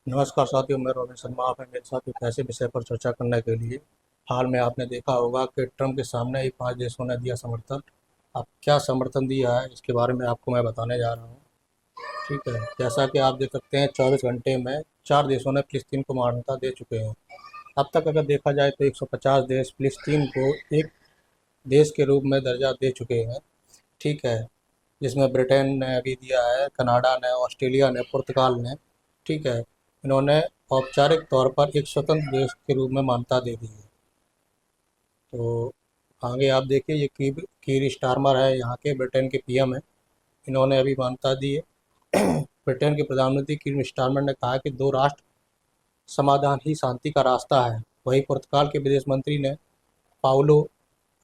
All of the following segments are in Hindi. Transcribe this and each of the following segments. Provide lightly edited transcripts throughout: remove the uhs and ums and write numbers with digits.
नमस्कार साथियों, मैं रोहन शर्मा। आप हैं मेरे साथ एक ऐसे विषय पर चर्चा करने के लिए। हाल में आपने देखा होगा कि ट्रंप के सामने ही 5 देशों ने दिया समर्थन। अब क्या समर्थन दिया है इसके बारे में आपको मैं बताने जा रहा हूँ। ठीक है, जैसा कि आप देख सकते हैं 24 घंटे में 4 देशों ने फिलिस्तीन को मान्यता दे चुके हैं। अब तक अगर देखा जाए तो 150 देश फिलिस्तीन को एक देश के रूप में दर्जा दे चुके हैं। ठीक है, जिसमें ब्रिटेन ने भी दिया है, कनाडा ने, ऑस्ट्रेलिया ने, पुर्तगाल ने। ठीक है, इन्होंने औपचारिक तौर पर एक स्वतंत्र देश के रूप में मान्यता दे दी है। तो आगे आप देखिए, ये कीर स्टारमर है, यहाँ के ब्रिटेन के पीएम है। इन्होंने अभी मान्यता दी है। ब्रिटेन के प्रधानमंत्री कीर स्टारमर ने कहा कि दो राष्ट्र समाधान ही शांति का रास्ता है। वहीं पुर्तगाल के विदेश मंत्री ने पाउलो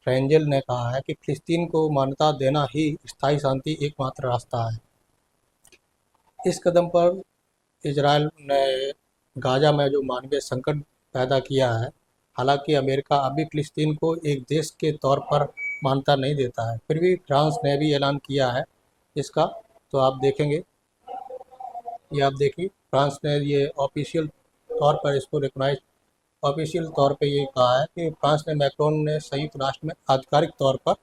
रेंजेल ने कहा है कि फिलिस्तीन को मान्यता देना ही स्थायी शांति एकमात्र रास्ता है। इस कदम पर इजरायल ने गाजा में जो मानवीय संकट पैदा किया है। हालांकि अमेरिका अभी फिलिस्तीन को एक देश के तौर पर मान्यता नहीं देता है, फिर भी फ्रांस ने भी ऐलान किया है इसका। तो आप देखेंगे, ये आप देखिए, फ्रांस ने ये ऑफिशियल तौर पर इसको रिकॉग्नाइज ऑफिशियल तौर पे ये कहा है कि फ्रांस ने मैक्रोन ने संयुक्त राष्ट्र में आधिकारिक तौर पर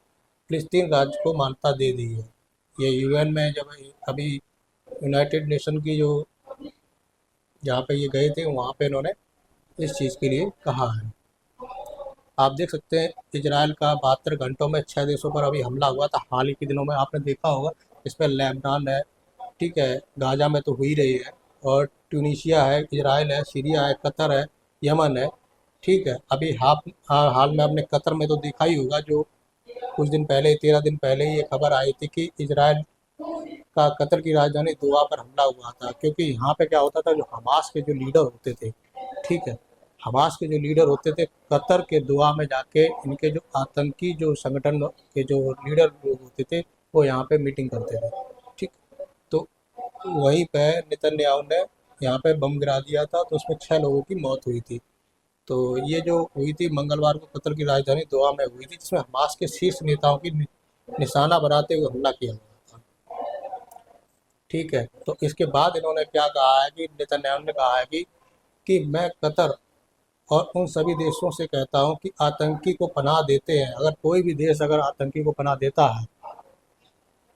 फिलिस्तीन राज्य को मान्यता दे दी है। ये यूएन में जब अभी यूनाइटेड नेशन की जो जहाँ पे ये गए थे वहाँ पे इन्होंने इस चीज़ के लिए कहा है। आप देख सकते हैं इजराइल का 72 घंटों में 6 देशों पर अभी हमला हुआ था। हाल ही के दिनों में आपने देखा होगा, इसमें लेबनान है, ठीक है, गाजा में तो हो ही रही है, और ट्यूनीशिया है, इजराइल है, सीरिया है, कतर है, यमन है। ठीक है, अभी हाल में आपने कतर में तो देखा ही होगा, जो कुछ दिन पहले, 13 दिन पहले ये खबर आई थी कि इजराइल का कतर की राजधानी दोहा पर हमला हुआ था। क्योंकि यहाँ पे क्या होता था, जो हमास के जो लीडर होते थे, ठीक है, हमास के जो लीडर होते थे, कतर के दोहा में जाके इनके जो आतंकी जो संगठन के जो लीडर लोग होते थे, वो यहाँ पे मीटिंग करते थे। ठीक, तो वहीं पे नेतन्याहू ने यहाँ पे बम गिरा दिया था, तो उसमें 6 लोगों की मौत हुई थी। तो ये जो हुई थी मंगलवार को कतर की राजधानी दोहा में हुई थी, जिसमें हमास के शीर्ष नेताओं की निशाना बनाते हुए हमला किया गया था। ठीक है, तो इसके बाद इन्होंने क्या कहा है कि नेतन्याहू ने कहा है कि मैं कतर और उन सभी देशों से कहता हूं कि आतंकी को पनाह देते हैं, अगर कोई भी देश अगर आतंकी को पनाह देता है,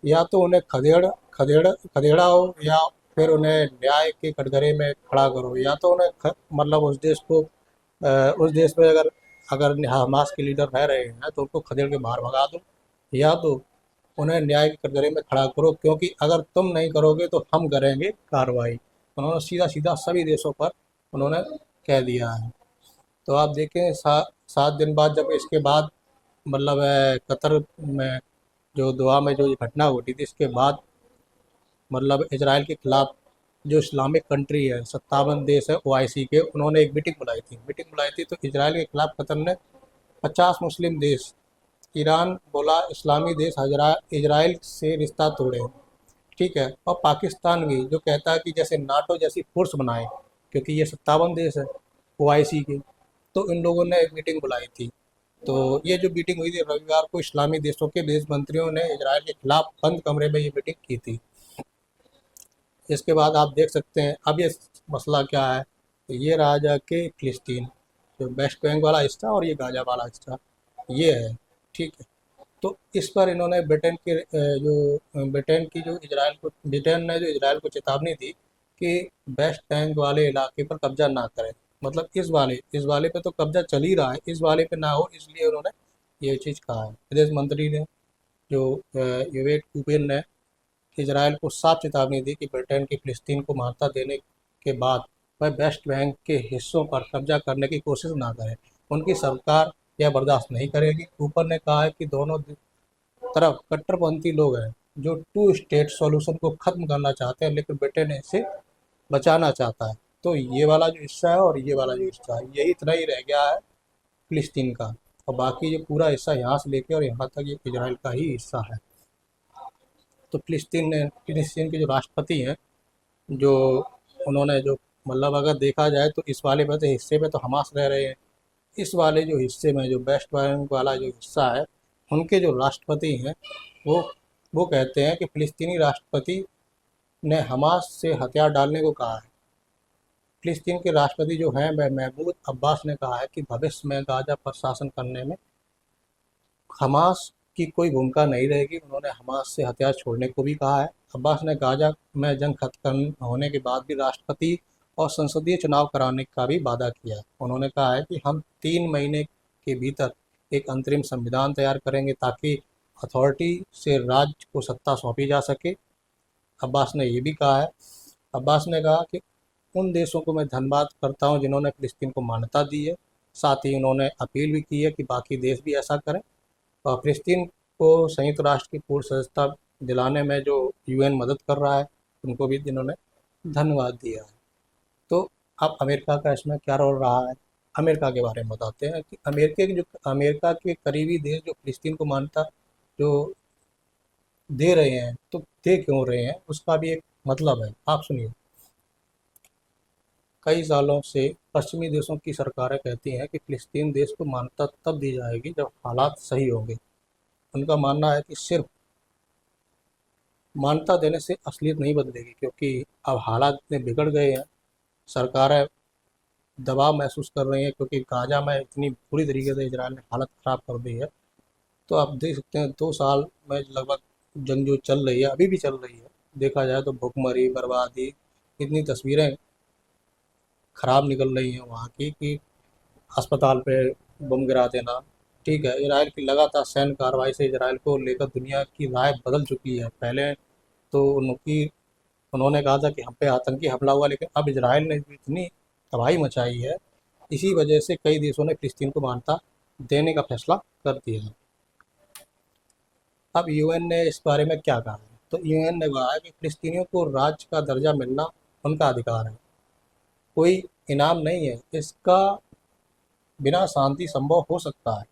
या तो उन्हें खदेड़ा हो, या फिर उन्हें न्याय के कटघरे में खड़ा करो, या तो उन्हें मतलब उस देश को उस देश में अगर अगर हमास के लीडर रह रहे हैं तो उनको खदेड़ के बाहर भगा दो, या तो उन्हें न्याय के कटघरे में खड़ा करो, क्योंकि अगर तुम नहीं करोगे तो हम करेंगे कार्रवाई। उन्होंने सीधा सीधा सभी देशों पर उन्होंने कह दिया है। तो आप देखें 7 दिन बाद, जब इसके बाद मतलब कतर में जो दोहा में जो ये घटना घटी थी, इसके बाद मतलब इसराइल के खिलाफ जो इस्लामिक कंट्री है, 57 देश है ओआईसी के, उन्होंने एक मीटिंग बुलाई थी। तो इसराइल के खिलाफ कतर ने 50 मुस्लिम देश, ईरान बोला इस्लामी देश हजरा इसराइल से रिश्ता तोड़े। ठीक है, और पाकिस्तान भी जो कहता है कि जैसे नाटो जैसी फोर्स बनाए, क्योंकि ये 57 देश है ओआईसी के। तो इन लोगों ने एक मीटिंग बुलाई थी। तो ये जो मीटिंग हुई थी रविवार को, इस्लामी देशों के विदेश मंत्रियों ने इसराइल के खिलाफ बंद कमरे में ये मीटिंग की थी। इसके बाद आप देख सकते हैं अब ये मसला क्या है। तो ये रहा जाके फिलिस्तीन, जो वेस्ट बैंक वाला हिस्सा और ये गाजा वाला हिस्सा, ये है। ठीक है, तो इस पर इन्होंने ब्रिटेन ने जो इसराइल को चेतावनी दी कि वेस्ट बैंक वाले इलाके पर कब्जा ना करें। मतलब इस वाले पे तो कब्जा चल ही रहा है, इस वाले पे ना हो, इसलिए उन्होंने ये चीज़ कहा है। विदेश मंत्री ने जो यूवेट कूपेन ने इजराइल को साफ चेतावनी दी कि ब्रिटेन की फिलिस्तीन को मान्यता देने के बाद वह वेस्ट बैंक के हिस्सों पर कब्जा करने की कोशिश ना करे। उनकी सरकार यह बर्दाश्त नहीं करेगी। कूपर ने कहा है कि दोनों तरफ कट्टरपंथी लोग हैं जो टू स्टेट सॉल्यूशन को ख़त्म करना चाहते हैं, लेकिन ब्रिटेन इसे बचाना चाहता है। तो ये वाला जो हिस्सा है और ये वाला जो हिस्सा है, यही इतना ही रह गया है फिलिस्तीन का, और बाकी ये पूरा हिस्सा यहाँ से लेके और यहाँ तक ये इजराइल का ही हिस्सा है। तो फिलिस्तीन के जो राष्ट्रपति हैं, जो उन्होंने जो मतलब अगर देखा जाए तो इस वाले पे तो हिस्से पे तो हमास रह रहे हैं। इस वाले जो हिस्से में जो वेस्ट बैंक वाला जो हिस्सा है, उनके जो राष्ट्रपति हैं, वो वो कहते हैं कि फिलिस्तीनी राष्ट्रपति ने हमास से हथियार डालने को कहा है। फिलिस्तीन के राष्ट्रपति जो हैं महमूद अब्बास ने कहा है कि भविष्य में गाजा पर शासन करने में हमास की कोई भूमिका नहीं रहेगी। उन्होंने हमास से हथियार छोड़ने को भी कहा है। अब्बास ने गाजा में जंग खत्म होने के बाद भी राष्ट्रपति और संसदीय चुनाव कराने का भी वादा किया है। उन्होंने कहा है कि हम 3 महीने के भीतर एक अंतरिम संविधान तैयार करेंगे ताकि अथॉरिटी से राज्य को सत्ता सौंपी जा सके। अब्बास ने ये भी कहा है, अब्बास ने कहा कि उन देशों को मैं धन्यवाद करता हूं जिन्होंने फिलिस्तीन को मान्यता दी है। साथ ही उन्होंने अपील भी की है कि बाकी देश भी ऐसा करें और फिलिस्तीन को संयुक्त राष्ट्र की पूर्ण सदस्यता दिलाने में जो यूएन मदद कर रहा है उनको भी जिन्होंने धन्यवाद दिया है। तो अब अमेरिका का इसमें क्या रोल रहा है, अमेरिका के बारे में बताते हैं कि अमेरिका के करीबी देश जो फिलिस्तीन को मान्यता जो दे रहे हैं, तो दे क्यों रहे हैं उसका भी एक मतलब है। आप सुनिए, कई सालों से पश्चिमी देशों की सरकारें कहती हैं कि फिलिस्तीन देश को मान्यता तब दी जाएगी जब हालात सही होंगे। उनका मानना है कि सिर्फ मान्यता देने से असलियत नहीं बदलेगी, क्योंकि अब हालात इतने बिगड़ गए हैं, सरकारें दबाव महसूस कर रही हैं, क्योंकि गाजा में इतनी बुरी तरीके से इजराइल ने हालत ख़राब कर दी है। तो आप देख सकते हैं 2 साल में लगभग जंग जो चल रही है, अभी भी चल रही है, देखा जाए तो भुखमरी, बर्बादी, इतनी तस्वीरें खराब निकल रही हैं वहाँ की कि अस्पताल पे बम गिरा देना। ठीक है, इसराइल की लगातार सैन्य कार्रवाई से इसराइल को लेकर दुनिया की राय बदल चुकी है। पहले तो उन्होंने कहा था कि हम पे आतंकी हमला हुआ, लेकिन अब इसराइल ने इतनी तबाही मचाई है, इसी वजह से कई देशों ने फिलिस्तीन को मान्यता देने का फैसला कर दिया है। अब यूएन ने इस बारे में क्या कहा है, तो यूएन ने कहा है कि फिलिस्तीनियों को राज्य का दर्जा मिलना उनका अधिकार है, कोई इनाम नहीं है। इसका बिना शांति संभव हो सकता है,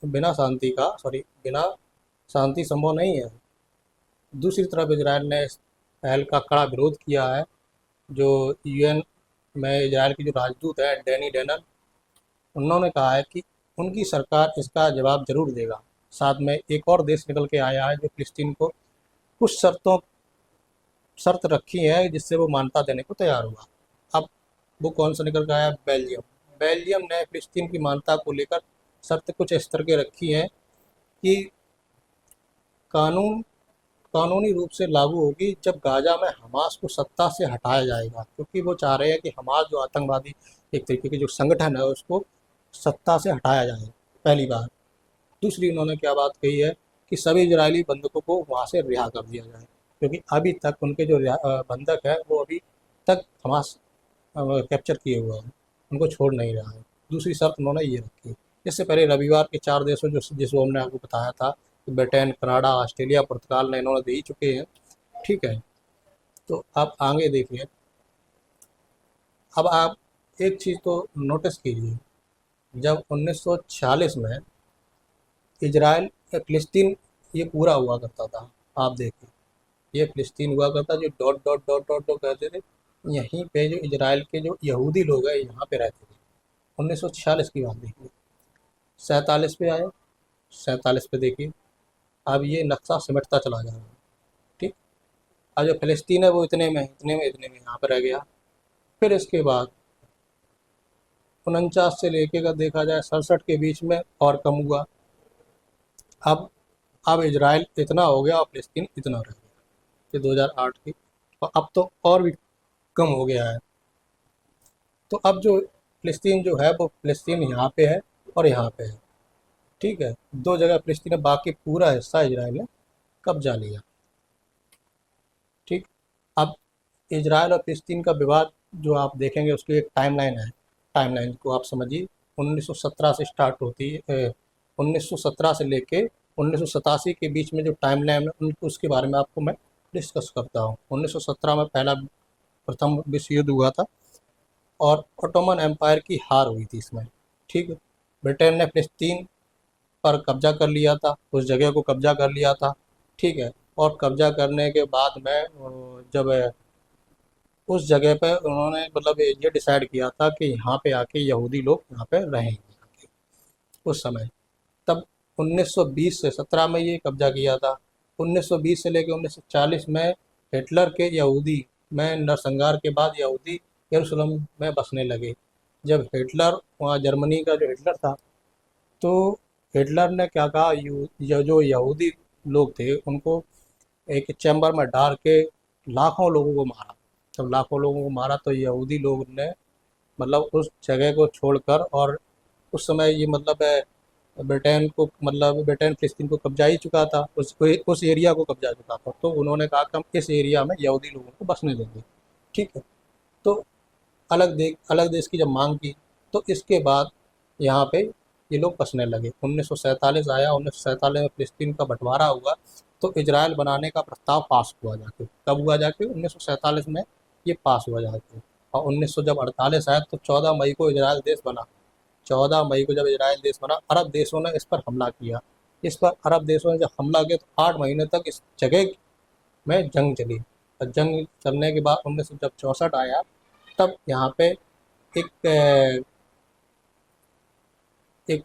बिना शांति संभव नहीं है। दूसरी तरफ इसराइल ने इस पहल का कड़ा विरोध किया है। जो यूएन में इसराइल की जो राजदूत है डैनी डैनन, उन्होंने कहा है कि उनकी सरकार इसका जवाब जरूर देगा। साथ में एक और देश निकल के आया है जो फिलिस्तीन को कुछ शर्त रखी है जिससे वो मान्यता देने को तैयार हुआ। अब वो कौन सा निकल के आया, बेल्जियम। बेल्जियम ने फिलिस्तीन की मान्यता को लेकर शर्त कुछ इस तरह की रखी है कि कानून कानूनी रूप से लागू होगी जब गाजा में हमास को सत्ता से हटाया जाएगा, क्योंकि वो चाह रहे हैं कि हमास जो आतंकवादी एक तरीके की जो संगठन है उसको सत्ता से हटाया जाए, पहली बार। दूसरी उन्होंने क्या बात कही है कि सभी इजरायली बंधकों को वहाँ से रिहा कर दिया जाए, क्योंकि अभी तक उनके जो बंधक है वो अभी तक हमास कैप्चर किए हुए हैं, उनको छोड़ नहीं रहा है। दूसरी शर्त उन्होंने ये रखी। इससे पहले रविवार के 4 देशों जिसको हमने आपको बताया था कि ब्रिटेन, कनाडा, ऑस्ट्रेलिया, पुर्तगाल ने इन्होंने दे ही चुके हैं। ठीक है, तो आप आगे देखिए। अब आप एक चीज़ तो नोटिस कीजिए, जब 1946 में इजराइल फिलिस्तीन ये पूरा हुआ करता था, आप देखिए ये फिलिस्तीन हुआ करता, जो dot dot dot dot dot कहते थे, यहीं पे जो इजराइल के जो यहूदी लोग हैं यहाँ पे रहते थे। 1946 की बात देखिए। 47 पे आए, 47 पे देखिए, अब ये नक्शा सिमटता चला जा रहा है। ठीक, अब जो फिलिस्तीन है वो इतने में यहाँ पर रह गया। फिर इसके बाद 49 से लेके का देखा जाए 67 के बीच में और कम हुआ। अब इजराइल इतना हो गया और फिलिस्तीन इतना रह गया, ये 2008 की, और अब तो और भी कम हो गया है। तो अब जो फिलिस्तीन जो है वो फिलिस्तीन यहाँ पे है और यहाँ पे है। ठीक है, 2 जगह फिलिस्तीन है, बाकी पूरा हिस्सा इजराइल ने कब्जा लिया। ठीक, अब इजराइल और फिलिस्तीन का विवाद जो आप देखेंगे उसकी एक टाइमलाइन है। टाइमलाइन को आप समझिए, 1917 से स्टार्ट होती है, 1917 से लेके 1987 के बीच में जो टाइमलाइन है उनको, उसके बारे में आपको मैं डिस्कस करता हूँ। 1917 में प्रथम विश्व युद्ध हुआ था और ओटोमन एम्पायर की हार हुई थी इसमें। ठीक है, ब्रिटेन ने फिलिस्तीन पर कब्जा कर लिया था, उस जगह को कब्जा कर लिया था। ठीक है, और कब्जा करने के बाद में जब उस जगह पे उन्होंने मतलब ये डिसाइड किया था कि यहाँ पे आके यहूदी लोग यहाँ पे रहेंगे उस समय। तब 1920 से 17 में ये कब्जा किया था। 1920 से लेकर 1940 में हिटलर के यहूदी में नरसंहार के बाद यहूदी यरूशलेम में बसने लगे। जब हिटलर वहाँ जर्मनी का जो हिटलर था, तो हिटलर ने क्या कहा, जो यहूदी लोग थे उनको एक चैम्बर में डाल के लाखों लोगों को मारा। जब लाखों लोगों को मारा तो यहूदी लोग ने मतलब उस जगह को छोड़कर, और उस समय ये मतलब ब्रिटेन फ़िलिस्तीन को कब्जा ही चुका था, उस एरिया को कब्जा चुका था। तो उन्होंने कहा कि हम इस एरिया में यहूदी लोगों को बसने देंगे। ठीक है। तो अलग देश की जब मांग की, तो इसके बाद यहाँ पे ये लोग बसने लगे। 1947 आया, 1947 में फ़िलिस्तीन का बंटवारा हुआ, तो इजराइल बनाने का प्रस्ताव पास हुआ जाके। कब हुआ जाके? 1947 में ये पास हुआ जाके। और 1900 जब 48 आया तो 14 मई को इजराइल देश बना। 14 मई को जब इजराइल देश बना, अरब देशों ने इस पर हमला किया। इस पर अरब देशों ने जब हमला किया तो 8 महीने तक इस जगह में जंग चली। और जंग चलने के बाद 1900 जब 64 आया, तब यहाँ पे एक एक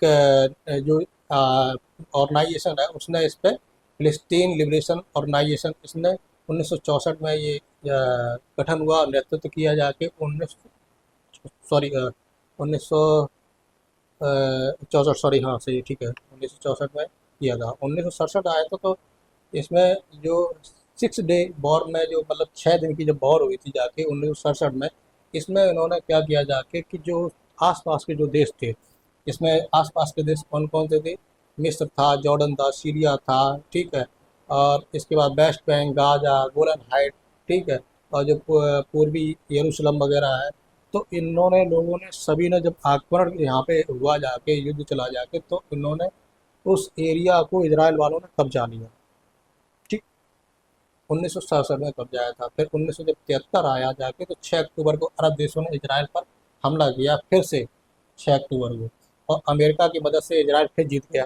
जो ऑर्गेनाइजेशन है उसने इस पे फिलिस्तीन लिबरेशन ऑर्गेनाइजेशन, इसने 1964 में ये गठन हुआ और नेतृत्व किया जाके 1964, सॉरी, हाँ सही, ठीक है, 1964 में किया था। 1967 आया था, तो इसमें जो 6 डे वॉर में जो मतलब 6 दिन की जब वॉर हुई थी जाके 1967 में, इसमें इन्होंने क्या किया जाके कि जो आसपास के जो देश थे, इसमें आसपास के देश कौन कौन से थे? मिस्र था, जॉर्डन था, सीरिया था, ठीक है, और इसके बाद वेस्ट बैंक, गाजा, गोलन हाइट, ठीक है, और जो पूर्वी यरूशलेम वगैरह है। तो इन्होंने लोगों ने सभी ने जब आक्रमण यहाँ पे हुआ जाके, युद्ध चला जाके, तो इन्होंने उस एरिया को इजराइल वालों ने कब्जा लिया। ठीक। 1967 में कब्जा आया था। फिर 1900 जब 73 आया जाके, तो 6 अक्टूबर को अरब देशों ने इजराइल पर हमला किया फिर से, 6 अक्टूबर को, और अमेरिका की मदद से इजराइल फिर जीत गया।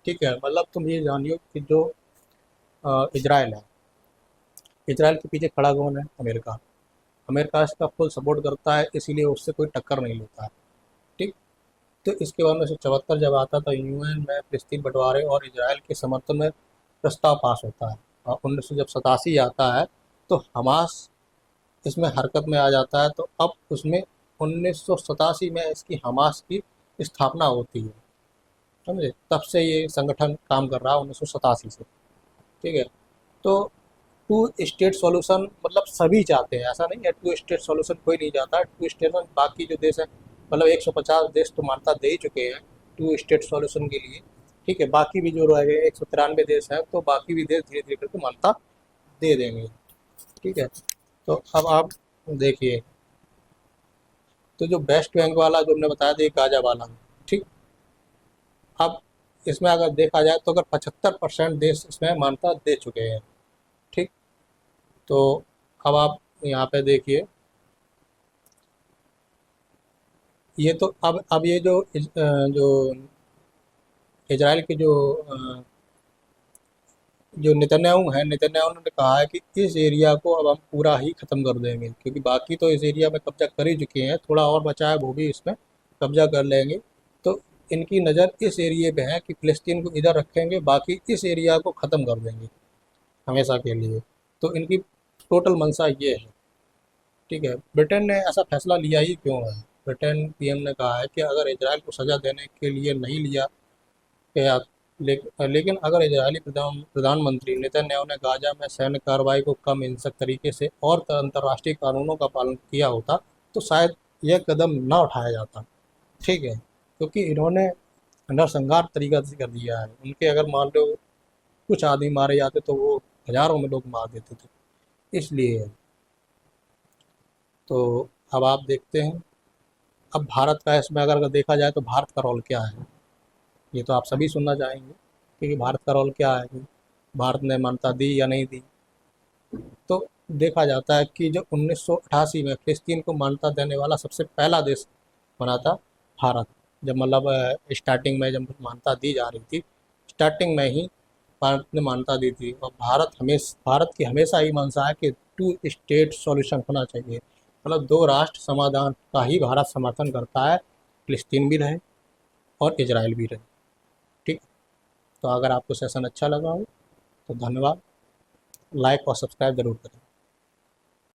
ठीक है, मतलब तुम ये जानियो कि जो इजराइल है, इजराइल के पीछे खड़ा कौन है? अमेरिका। अमेरिका इसका फुल सपोर्ट करता है, इसीलिए उससे कोई टक्कर नहीं लेता है। ठीक। तो इसके बाद 1974 जब आता तो यूएन में फिलिस्तीन बंटवारे और इजराइल के समर्थन में प्रस्ताव पास होता है। और 1900 जब 87 आता है, तो हमास इसमें हरकत में आ जाता है। तो अब उसमें 1987 में इसकी हमास की स्थापना होती है। समझे? तब से ये संगठन काम कर रहा है, 1987 से। ठीक है। तो टू स्टेट सॉल्यूशन मतलब सभी चाहते हैं, ऐसा नहीं है टू स्टेट सॉल्यूशन कोई नहीं चाहता है। टू स्टेट बाकी जो देश है, मतलब 150 देश तो मान्यता दे ही चुके हैं टू स्टेट सॉल्यूशन के लिए। ठीक है, बाकी भी जो रह गए 193 देश हैं, तो बाकी भी देश धीरे धीरे करके मान्यता दे देंगे। ठीक है। तो अब आप देखिए, तो जो वेस्ट बैंक वाला जो हमने बताया था, ये गाजा वाला, ठीक। अब इसमें अगर देखा जाए तो अगर 75% देश इसमें मान्यता दे चुके हैं। ठीक। तो अब आप यहाँ पे देखिए, ये तो अब ये जो इजराइल के जो नेतन्याहू हैं, नेतन्याहू ने कहा है कि इस एरिया को अब हम पूरा ही ख़त्म कर देंगे, क्योंकि बाकी तो इस एरिया में कब्जा कर ही चुके हैं, थोड़ा और बचा है वो भी इसमें कब्जा कर लेंगे। तो इनकी नज़र इस एरिए पे है कि फ़िलिस्तीन को इधर रखेंगे, बाकी इस एरिया को ख़त्म कर देंगे हमेशा के लिए। तो इनकी टोटल मंशा ये है। ठीक है। ब्रिटेन ने ऐसा फैसला लिया ही क्यों है? ब्रिटेन पीएम ने कहा है कि अगर इजराइल को सज़ा देने के लिए नहीं लिया गया, लेकिन अगर इजरायली प्रधानमंत्री नेतन्याहू ने गाजा में सैन्य कार्रवाई को कम हिंसक तरीके से और अंतर्राष्ट्रीय कानूनों का पालन किया होता, तो शायद यह कदम न उठाया जाता। ठीक है, क्योंकि इन्होंने नरसंहार तरीका से कर दिया है। उनके अगर मान लो कुछ आदमी मारे जाते तो वो हज़ारों में लोग मार देते थे, इसलिए। तो अब आप देखते हैं, अब भारत का इसमें अगर देखा जाए तो भारत का रोल क्या है, ये तो आप सभी सुनना चाहेंगे कि भारत का रोल क्या है, कि भारत ने मान्यता दी या नहीं दी। तो देखा जाता है कि जो 1988 में फिलिस्तीन को मान्यता देने वाला सबसे पहला देश बना था भारत। जब मतलब स्टार्टिंग में जब मान्यता दी जा रही थी, स्टार्टिंग में ही भारत ने मान्यता दी थी। और भारत की हमेशा ही मंशा है कि टू स्टेट सॉल्यूशन होना चाहिए, मतलब दो राष्ट्र समाधान का ही भारत समर्थन करता है, फिलिस्तीन भी रहे और इजराइल भी रहे। ठीक। तो अगर आपको सेशन अच्छा लगा हो तो धन्यवाद, लाइक और सब्सक्राइब ज़रूर करें।